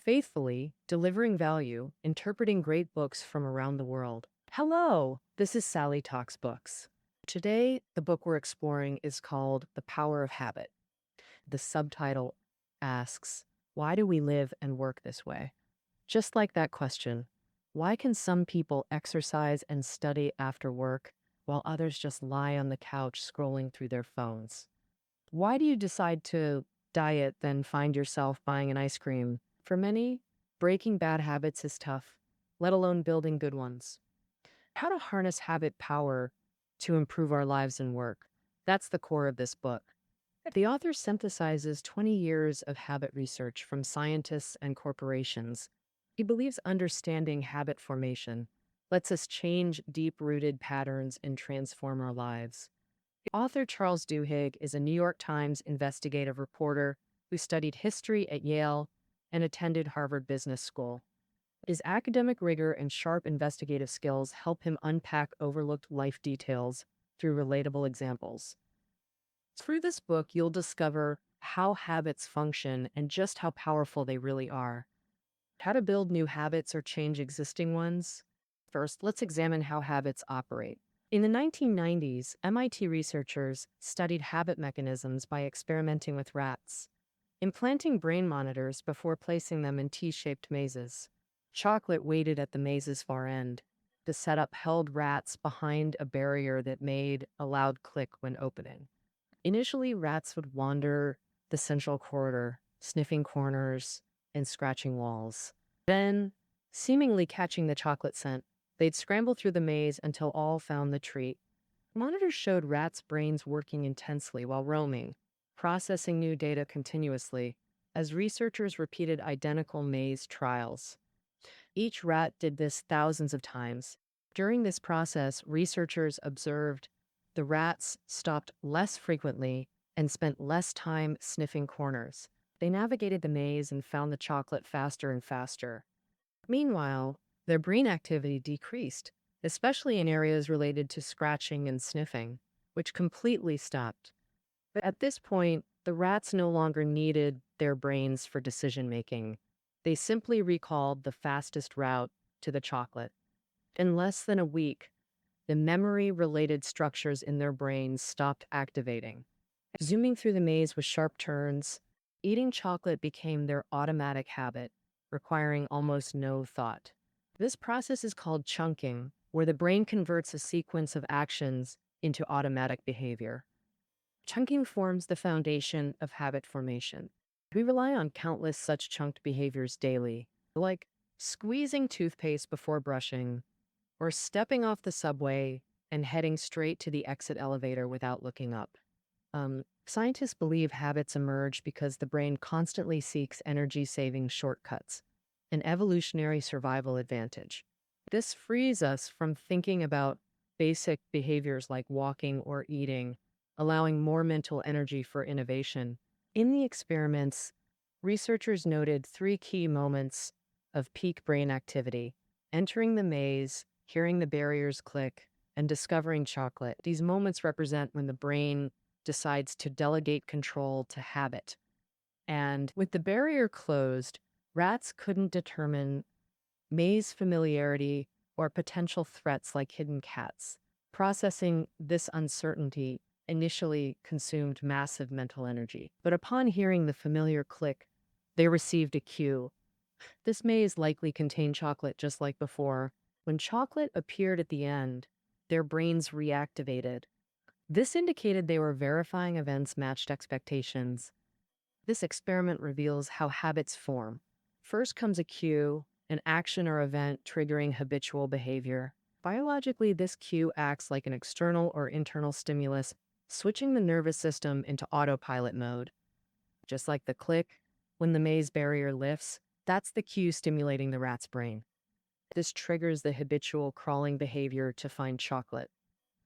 faithfully, delivering value, interpreting great books from around the world. Hello, this is Sally Talks Books. Today, the book we're exploring is called The Power of Habit. The subtitle asks, why do we live and work this way? Just like that question, why can some people exercise and study after work while others just lie on the couch scrolling through their phones? Why do you decide to diet, then find yourself buying an ice cream? For many, breaking bad habits is tough, let alone building good ones. How to harness habit power to improve our lives and work. That's the core of this book. The author synthesizes 20 years of habit research from scientists and corporations. He believes understanding habit formation lets us change deep-rooted patterns and transform our lives. Author Charles Duhigg is a New York Times investigative reporter who studied history at Yale and attended Harvard Business School. His academic rigor and sharp investigative skills help him unpack overlooked life details through relatable examples. Through this book, you'll discover how habits function and just how powerful they really are. How to build new habits or change existing ones. First, let's examine how habits operate. In the 1990s, MIT researchers studied habit mechanisms by experimenting with rats, implanting brain monitors before placing them in T-shaped mazes. Chocolate waited at the maze's far end. The setup held rats behind a barrier that made a loud click when opening. Initially, rats would wander the central corridor, sniffing corners and scratching walls. Then, seemingly catching the chocolate scent, they'd scramble through the maze until all found the treat. Monitors showed rats' brains working intensely while roaming, processing new data continuously, as researchers repeated identical maze trials. Each rat did this thousands of times. During this process, researchers observed the rats stopped less frequently and spent less time sniffing corners. They navigated the maze and found the chocolate faster and faster. Meanwhile, their brain activity decreased, especially in areas related to scratching and sniffing, which completely stopped. But at this point, the rats no longer needed their brains for decision-making. They simply recalled the fastest route to the chocolate. In less than a week, the memory-related structures in their brains stopped activating. Zooming through the maze with sharp turns, eating chocolate became their automatic habit, requiring almost no thought. This process is called chunking, where the brain converts a sequence of actions into automatic behavior. Chunking forms the foundation of habit formation. We rely on countless such chunked behaviors daily, like squeezing toothpaste before brushing, or stepping off the subway and heading straight to the exit elevator without looking up. Scientists believe habits emerge because the brain constantly seeks energy-saving shortcuts, an evolutionary survival advantage. This frees us from thinking about basic behaviors like walking or eating, allowing more mental energy for innovation. In the experiments, researchers noted 3 key moments of peak brain activity: entering the maze, hearing the barriers click, and discovering chocolate. These moments represent when the brain decides to delegate control to habit. And with the barrier closed, rats couldn't determine maze familiarity or potential threats like hidden cats. Processing this uncertainty initially consumed massive mental energy. But upon hearing the familiar click, they received a cue. This maze likely contained chocolate just like before. When chocolate appeared at the end, their brains reactivated. This indicated they were verifying events matched expectations. This experiment reveals how habits form. First comes a cue, an action or event triggering habitual behavior. Biologically, this cue acts like an external or internal stimulus, switching the nervous system into autopilot mode. Just like the click, when the maze barrier lifts, that's the cue stimulating the rat's brain. This triggers the habitual crawling behavior to find chocolate.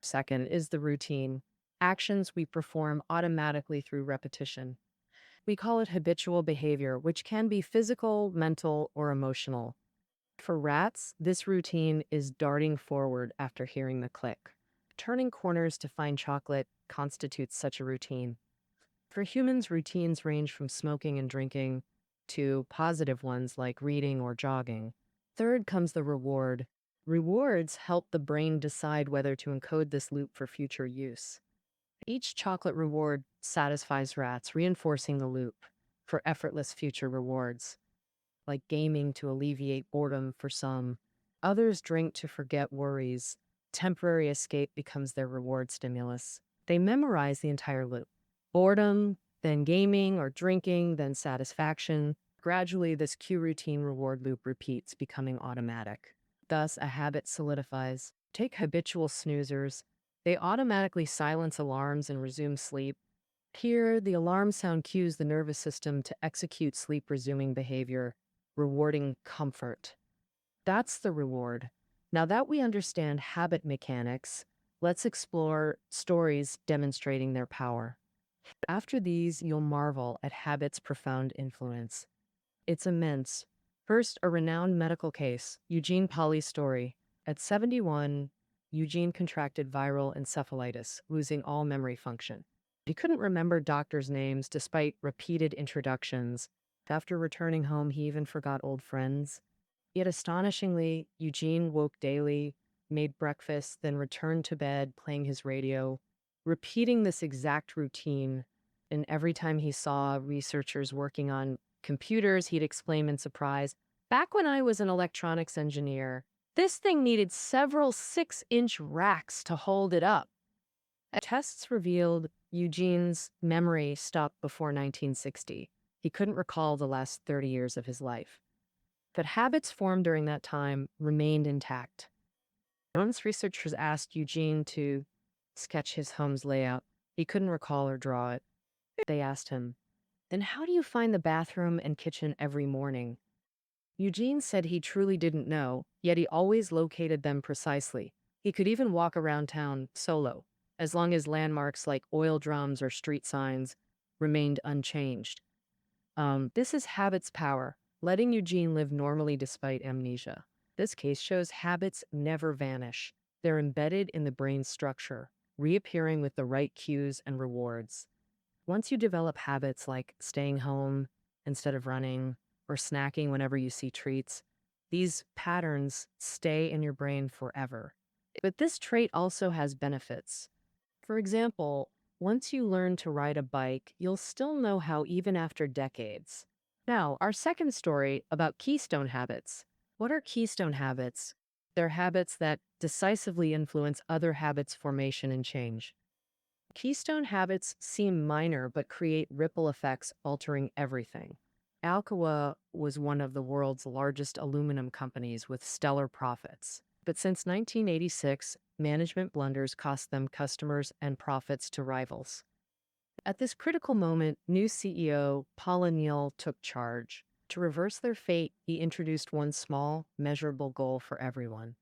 Second is the routine, actions we perform automatically through repetition. We call it habitual behavior, which can be physical, mental, or emotional. For rats, this routine is darting forward after hearing the click. Turning corners to find chocolate constitutes such a routine. For humans, routines range from smoking and drinking to positive ones like reading or jogging. Third comes the reward. Rewards help the brain decide whether to encode this loop for future use. Each chocolate reward satisfies rats, reinforcing the loop for effortless future rewards, like gaming to alleviate boredom for some. Others drink to forget worries. Temporary escape becomes their reward stimulus. They memorize the entire loop. Boredom, then gaming or drinking, then satisfaction. Gradually, this cue routine reward loop repeats, becoming automatic. Thus, a habit solidifies. Take habitual snoozers. They automatically silence alarms and resume sleep. Here, the alarm sound cues the nervous system to execute sleep-resuming behavior, rewarding comfort. That's the reward. Now that we understand habit mechanics, let's explore stories demonstrating their power. After these, you'll marvel at habit's profound influence. It's immense. First, a renowned medical case, Eugene Polly's story. At 71, Eugene contracted viral encephalitis, losing all memory function. He couldn't remember doctors' names despite repeated introductions. After returning home, he even forgot old friends. Yet astonishingly, Eugene woke daily, made breakfast, then returned to bed, playing his radio, repeating this exact routine. And every time he saw researchers working on computers, he'd exclaim in surprise, "Back when I was an electronics engineer, this thing needed several 6-inch racks to hold it up." Tests revealed Eugene's memory stopped before 1960. He couldn't recall the last 30 years of his life. But habits formed during that time remained intact. Once researchers asked Eugene to sketch his home's layout, he couldn't recall or draw it. They asked him, "Then how do you find the bathroom and kitchen every morning?" Eugene said he truly didn't know, yet he always located them precisely. He could even walk around town solo, as long as landmarks like oil drums or street signs remained unchanged. This is habit's power, letting Eugene live normally despite amnesia. This case shows habits never vanish. They're embedded in the brain's structure, reappearing with the right cues and rewards. Once you develop habits like staying home instead of running or snacking whenever you see treats, these patterns stay in your brain forever. But this trait also has benefits. For example, once you learn to ride a bike, you'll still know how even after decades. Now, our second story about keystone habits. What are keystone habits? They're habits that decisively influence other habits' formation and change. Keystone habits seem minor but create ripple effects altering everything. Alcoa was one of the world's largest aluminum companies with stellar profits. But since 1986, management blunders cost them customers and profits to rivals. At this critical moment, new CEO Paul O'Neill took charge. To reverse their fate, he introduced one small, measurable goal for everyone: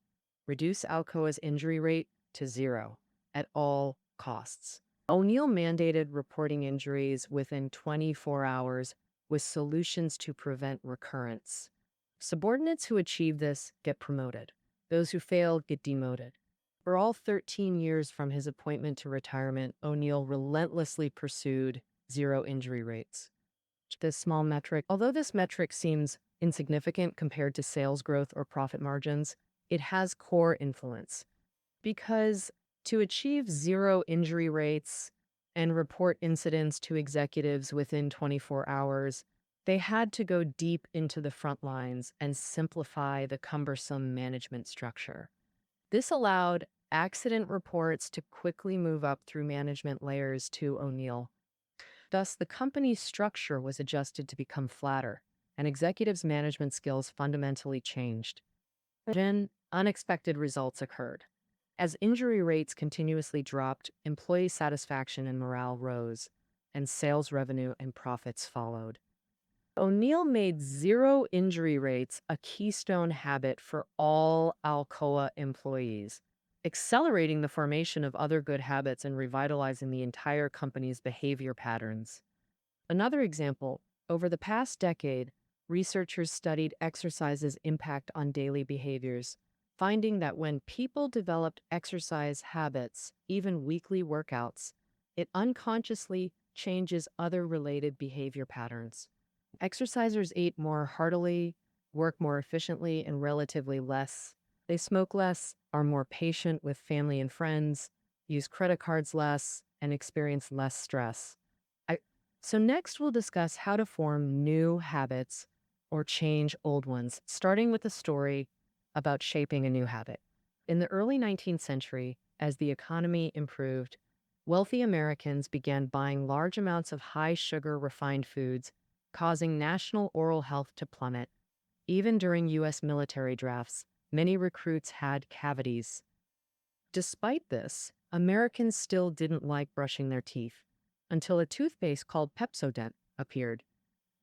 reduce Alcoa's injury rate to zero at all costs. O'Neill mandated reporting injuries within 24 hours with solutions to prevent recurrence. Subordinates who achieve this get promoted. Those who fail get demoted. For all 13 years from his appointment to retirement, O'Neill relentlessly pursued zero injury rates. Although this metric seems insignificant compared to sales growth or profit margins, it has core influence. Because to achieve zero injury rates and report incidents to executives within 24 hours, they had to go deep into the front lines and simplify the cumbersome management structure. This allowed accident reports to quickly move up through management layers to O'Neill. Thus, the company's structure was adjusted to become flatter, and executives' management skills fundamentally changed. Then, unexpected results occurred. As injury rates continuously dropped, employee satisfaction and morale rose, and sales revenue and profits followed. O'Neill made zero injury rates a keystone habit for all Alcoa employees, accelerating the formation of other good habits and revitalizing the entire company's behavior patterns. Another example, over the past decade, researchers studied exercise's impact on daily behaviors, finding that when people developed exercise habits, even weekly workouts, it unconsciously changes other related behavior patterns. Exercisers eat more heartily, work more efficiently, and relatively less. They smoke less, are more patient with family and friends, use credit cards less, and experience less stress. I, so, next we'll discuss how to form new habits or change old ones, starting with a story about shaping a new habit. In the early 19th century, as the economy improved, wealthy Americans began buying large amounts of high sugar refined foods, causing national oral health to plummet. Even during U.S. military drafts, many recruits had cavities. Despite this, Americans still didn't like brushing their teeth until a toothpaste called Pepsodent appeared.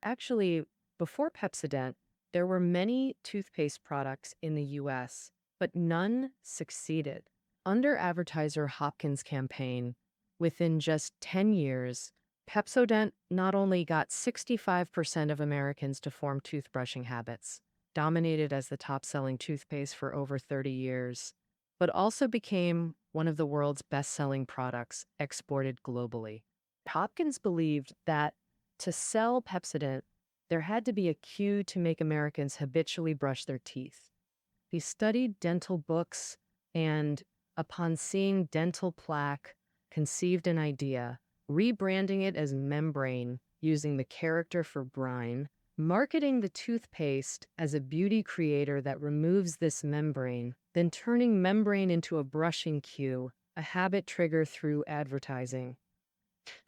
Actually, before Pepsodent, there were many toothpaste products in the US, but none succeeded. Under advertiser Hopkins' campaign, within just 10 years, Pepsodent not only got 65% of Americans to form toothbrushing habits, dominated as the top selling toothpaste for over 30 years, but also became one of the world's best selling products exported globally. Hopkins believed that to sell Pepsodent, there had to be a cue to make Americans habitually brush their teeth. He studied dental books and, upon seeing dental plaque, conceived an idea, rebranding it as membrane using the character for brine, marketing the toothpaste as a beauty creator that removes this membrane, then turning membrane into a brushing cue, a habit trigger through advertising.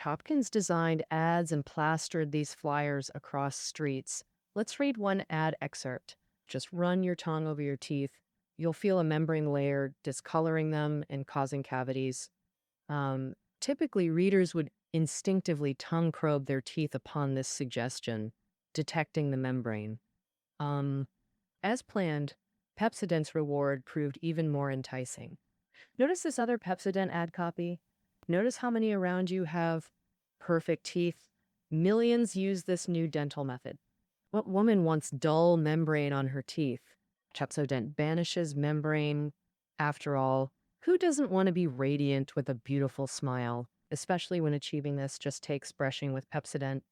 Hopkins designed ads and plastered these flyers across streets. Let's read one ad excerpt. Just run your tongue over your teeth. You'll feel a membrane layer discoloring them and causing cavities. Typically, readers would instinctively tongue probe their teeth upon this suggestion, detecting the membrane. Um, as planned, Pepsodent's reward proved even more enticing. Notice this other Pepsodent ad copy? Notice how many around you have perfect teeth? Millions use this new dental method. What woman wants dull membrane on her teeth? Pepsodent banishes membrane. After all, who doesn't want to be radiant with a beautiful smile, especially when achieving this just takes brushing with Pepsodent?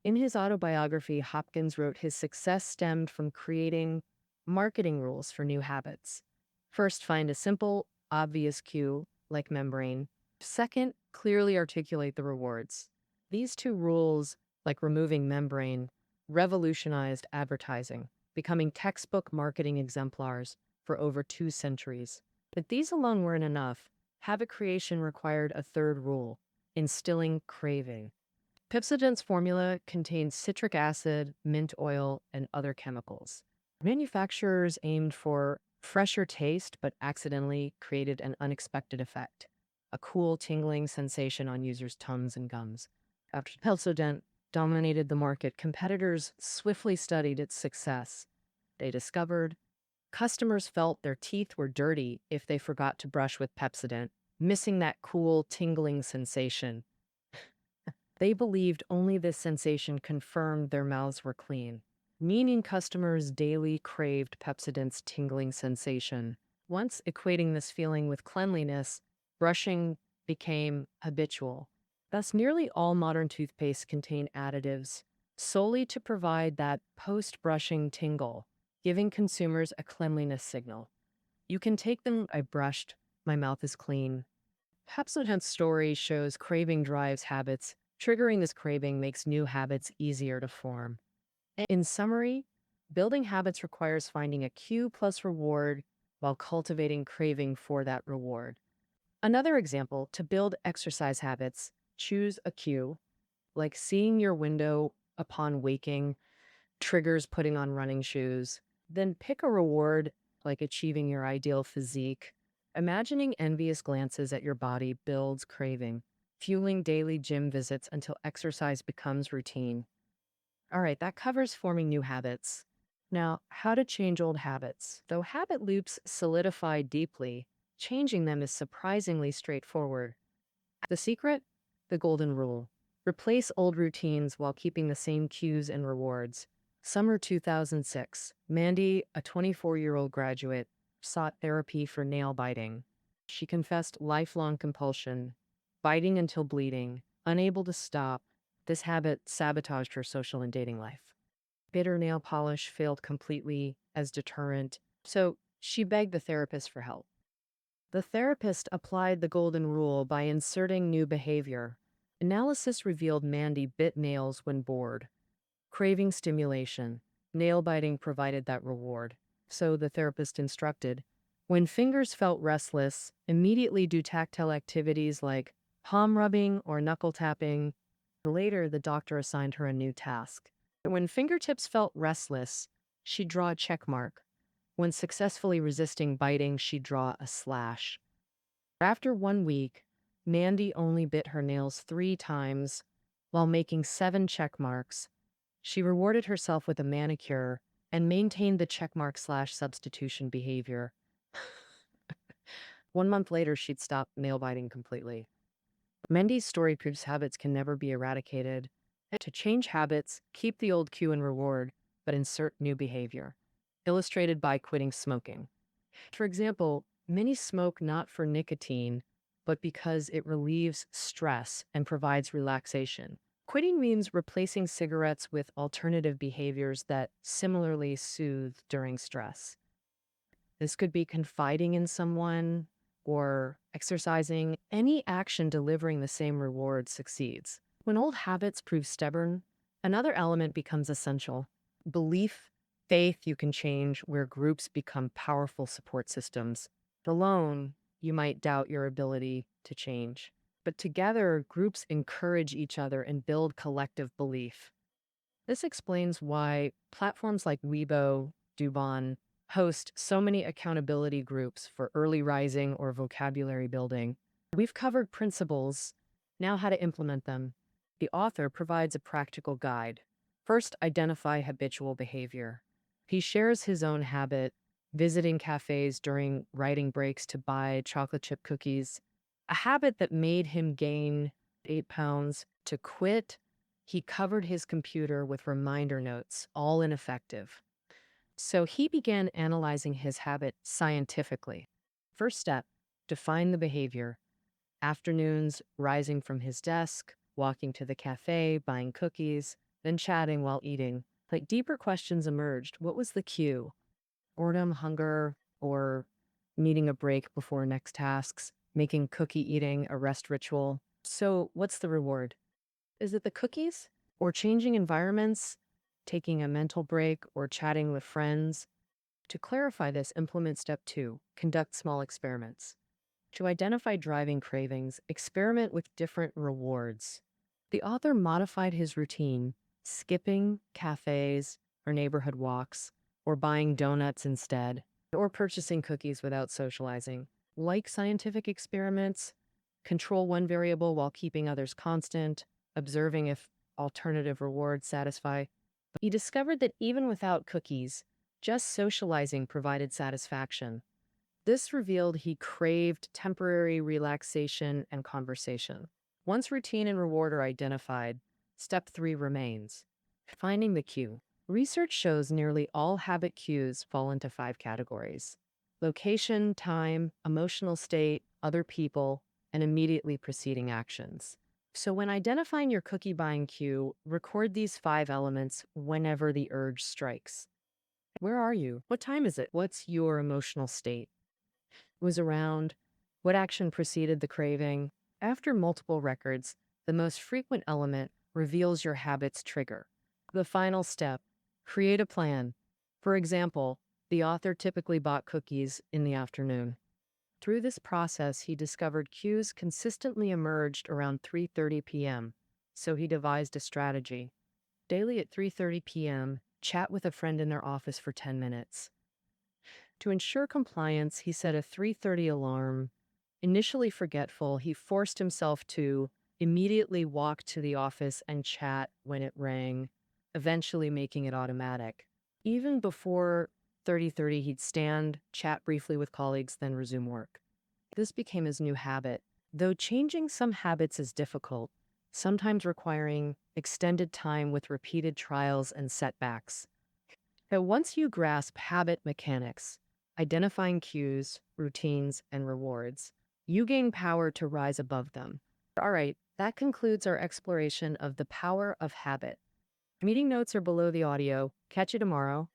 In his autobiography, Hopkins wrote his success stemmed from creating marketing rules for new habits. First, find a simple, obvious cue, like membrane. Second, clearly articulate the rewards. These two rules, like removing membrane, revolutionized advertising, becoming textbook marketing exemplars for over 2 centuries. But these alone weren't enough. Habit creation required a third rule, instilling craving. Pepsodent's formula contains citric acid, mint oil, and other chemicals. Manufacturers aimed for fresher taste, but accidentally created an unexpected effect, a cool, tingling sensation on users' tongues and gums. After Pepsodent dominated the market, competitors swiftly studied its success. They discovered customers felt their teeth were dirty if they forgot to brush with Pepsodent, missing that cool, tingling sensation. They believed only this sensation confirmed their mouths were clean, meaning customers daily craved Pepsodent's tingling sensation. Once equating this feeling with cleanliness, brushing became habitual. Thus, nearly all modern toothpaste contain additives solely to provide that post-brushing tingle, giving consumers a cleanliness signal. You can take them, I brushed, my mouth is clean. Pepsodent's story shows craving drives habits. Triggering this craving makes new habits easier to form. In summary, building habits requires finding a cue plus reward while cultivating craving for that reward. Another example, to build exercise habits, choose a cue, like seeing your window upon waking, triggers putting on running shoes. Then pick a reward, like achieving your ideal physique. Imagining envious glances at your body builds craving, fueling daily gym visits until exercise becomes routine. All right, that covers forming new habits. Now, how to change old habits. Though habit loops solidify deeply, changing them is surprisingly straightforward. The secret? The golden rule. Replace old routines while keeping the same cues and rewards. Summer 2006, Mandy, a 24-year-old graduate, sought therapy for nail biting. She confessed lifelong compulsion, biting until bleeding, unable to stop. This habit sabotaged her social and dating life. Bitter nail polish failed completely as deterrent, so she begged the therapist for help. The therapist applied the golden rule by inserting new behavior. Analysis revealed Mandy bit nails when bored, craving stimulation. Nail biting provided that reward. So the therapist instructed, when fingers felt restless, immediately do tactile activities like palm rubbing or knuckle tapping. Later, the doctor assigned her a new task. When fingertips felt restless, she'd draw a check mark. When successfully resisting biting, she'd draw a slash. After 1 week, Mandy only bit her nails 3 times while making 7 check marks. She rewarded herself with a manicure and maintained the checkmark slash substitution behavior. 1 month later, she'd stopped nail biting completely. Mendy's story proves habits can never be eradicated. To change habits, keep the old cue and reward, but insert new behavior. Illustrated by quitting smoking. For example, many smoke not for nicotine, but because it relieves stress and provides relaxation. Quitting means replacing cigarettes with alternative behaviors that similarly soothe during stress. This could be confiding in someone or exercising. Any action delivering the same reward succeeds. When old habits prove stubborn, another element becomes essential. Belief, faith you can change, where groups become powerful support systems. Alone, you might doubt your ability to change. But together, groups encourage each other and build collective belief. This explains why platforms like Weibo, Dubon host so many accountability groups for early rising or vocabulary building. We've covered principles, now how to implement them. The author provides a practical guide. First, identify habitual behavior. He shares his own habit, visiting cafes during writing breaks to buy chocolate chip cookies, a habit that made him gain 8 pounds. To quit, he covered his computer with reminder notes, all ineffective. So he began analyzing his habit scientifically. First step, define the behavior. Afternoons, rising from his desk, walking to the cafe, buying cookies, then chatting while eating. Like deeper questions emerged. What was the cue? Boredom, hunger, or needing a break before next tasks, making cookie eating a rest ritual. So what's the reward? Is it the cookies? Or changing environments, taking a mental break, or chatting with friends? To clarify this, implement step 2, conduct small experiments. To identify driving cravings, experiment with different rewards. The author modified his routine, skipping cafes or neighborhood walks, or buying donuts instead, or purchasing cookies without socializing. Like scientific experiments, control one variable while keeping others constant, observing if alternative rewards satisfy. He discovered that even without cookies, just socializing provided satisfaction. This revealed he craved temporary relaxation and conversation. Once routine and reward are identified, step 3 remains. Finding the cue. Research shows nearly all habit cues fall into 5 categories: location, time, emotional state, other people, and immediately preceding actions. So when identifying your cookie buying cue, record these 5 elements whenever the urge strikes. Where are you? What time is it? What's your emotional state? Was around? What action preceded the craving? After multiple records, the most frequent element reveals your habit's trigger. The final step, create a plan. For example, the author typically bought cookies in the afternoon. Through this process, he discovered cues consistently emerged around 3:30 p.m., so he devised a strategy. Daily at 3:30 p.m., chat with a friend in their office for 10 minutes. To ensure compliance, he set a 3:30 alarm. Initially forgetful, he forced himself to immediately walk to the office and chat when it rang, eventually making it automatic. Even before 30:30, he'd stand, chat briefly with colleagues, then resume work. This became his new habit, though changing some habits is difficult, sometimes requiring extended time with repeated trials and setbacks. But once you grasp habit mechanics, identifying cues, routines, and rewards, you gain power to rise above them. All right, that concludes our exploration of the power of habit. Meeting notes are below the audio. Catch you tomorrow.